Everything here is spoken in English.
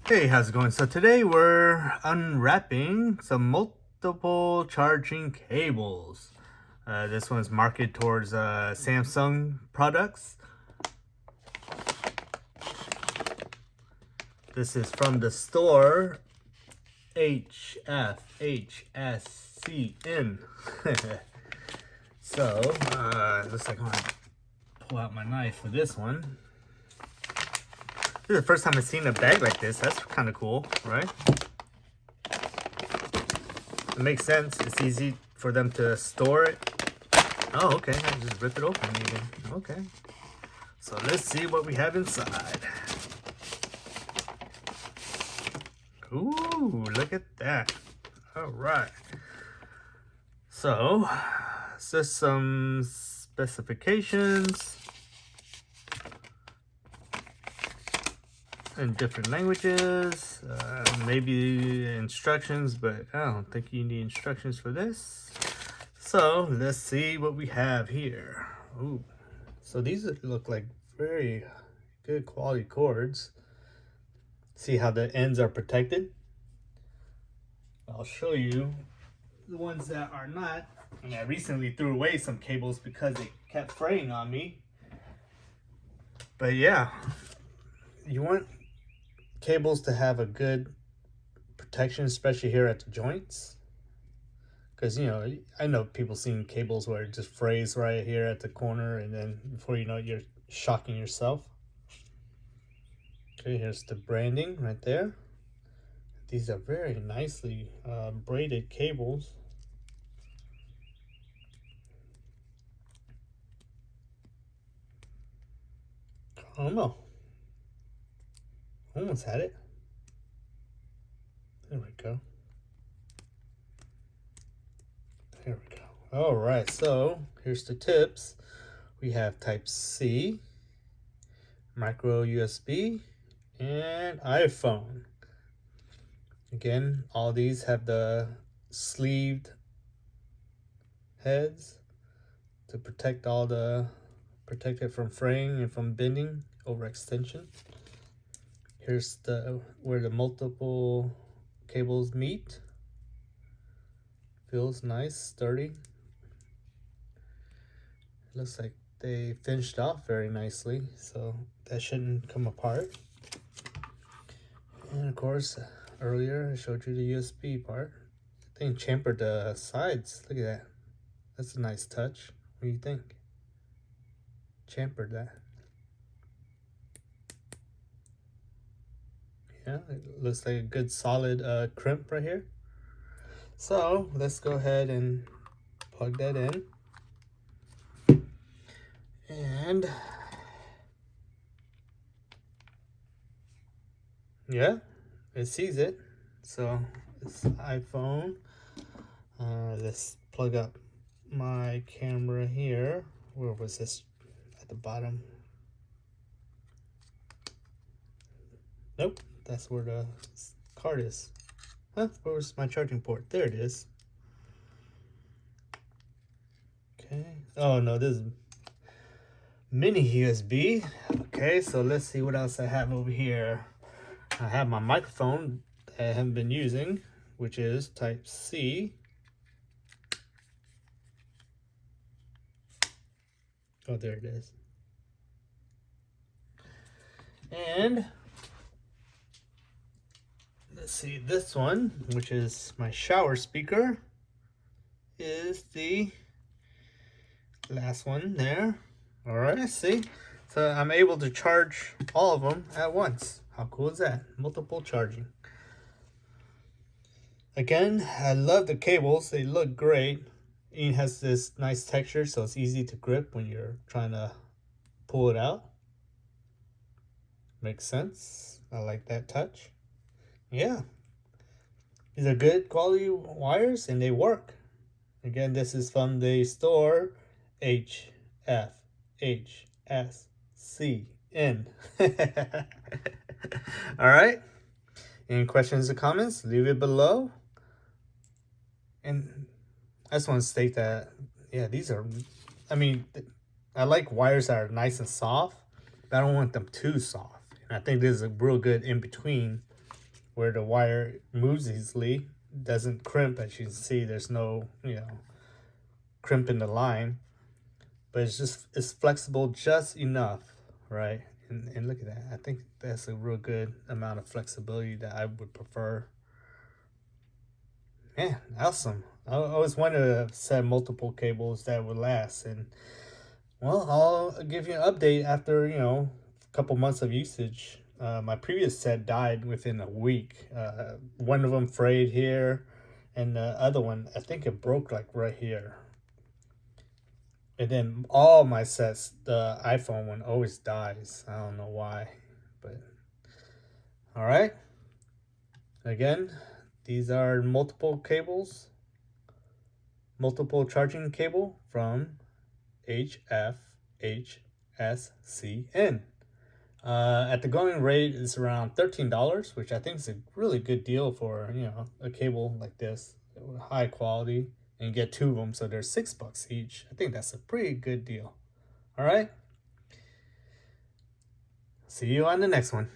Hey, how's it going? So today we're unwrapping some multiple charging cables. This one's marketed towards Samsung products. This is from the store HFHSCN. So, looks like I'm gonna pull out my knife for this one. This is the first time I've seen a bag like this. That's kind of cool, right? It makes sense. It's easy for them to store it. Oh, okay. I just rip it open even. Okay. So let's see what we have inside. Ooh, look at that. All right. So, it's just some specifications in different languages. Maybe instructions, but I don't think you need instructions for this. So, let's see what we have here. Ooh. So these look like very good quality cords. See how the ends are protected? I'll show you the ones that are not. And I recently threw away some cables because they kept fraying on me. But yeah, you want cables to have a good protection, especially here at the joints. Because, you know, I know people seeing cables where it just frays right here at the corner, and then before you know it, you're shocking yourself. Okay, here's the branding right there. These are very nicely braided cables. I don't know. Almost had it. There we go. There we go. All right, so here's the tips. We have type C, micro USB, and iPhone. Again, all these have the sleeved heads to protect it from fraying and from bending overextension. Here's where the multiple cables meet. Feels nice, sturdy. Looks like they finished off very nicely, so that shouldn't come apart. And of course, earlier I showed you the USB part. I think chamfered the sides. Look at that. That's a nice touch. What do you think? Chamfered that. Yeah, it looks like a good solid crimp right here. So let's go ahead and plug that in. And yeah, it sees it. So it's iPhone. Let's plug up my camera here. Where was this? At the bottom. Nope, that's where the card is. Huh? Where's my charging port? There it is. Okay. Oh no, this is mini USB. Okay, so let's see what else I have over here. I have my microphone that I haven't been using, which is type C. Oh, there it is. And let's see, this one, which is my shower speaker, is the last one there. All right, see? So I'm able to charge all of them at once. How cool is that? Multiple charging. Again, I love the cables. They look great. It has this nice texture, so it's easy to grip when you're trying to pull it out. Makes sense. I like that touch. Yeah. These are good quality wires and they work. Again, this is from the store HFHSCN. All right. Any questions or comments? Leave it below. And I just want to state that, yeah, these are, I mean, I like wires that are nice and soft, but I don't want them too soft. And I think this is a real good in between. where the wire moves easily, doesn't crimp. As you can see, there's no, crimp in the line, but it's flexible just enough, right? And look at that. I think that's a real good amount of flexibility that I would prefer. Man, awesome. I always wanted to set multiple cables that would last, and well, I'll give you an update after, a couple months of usage. My previous set died within a week. One of them frayed here, and the other one, I think it broke like right here. And then all my sets, the iPhone one always dies. I don't know why, but all right. Again, these are multiple charging cable from HFHSCN. At the going rate is around $13, which I think is a really good deal for a cable like this, high quality, and get two of them, so they're $6 each. I think that's a pretty good deal. All right. See you on the next one.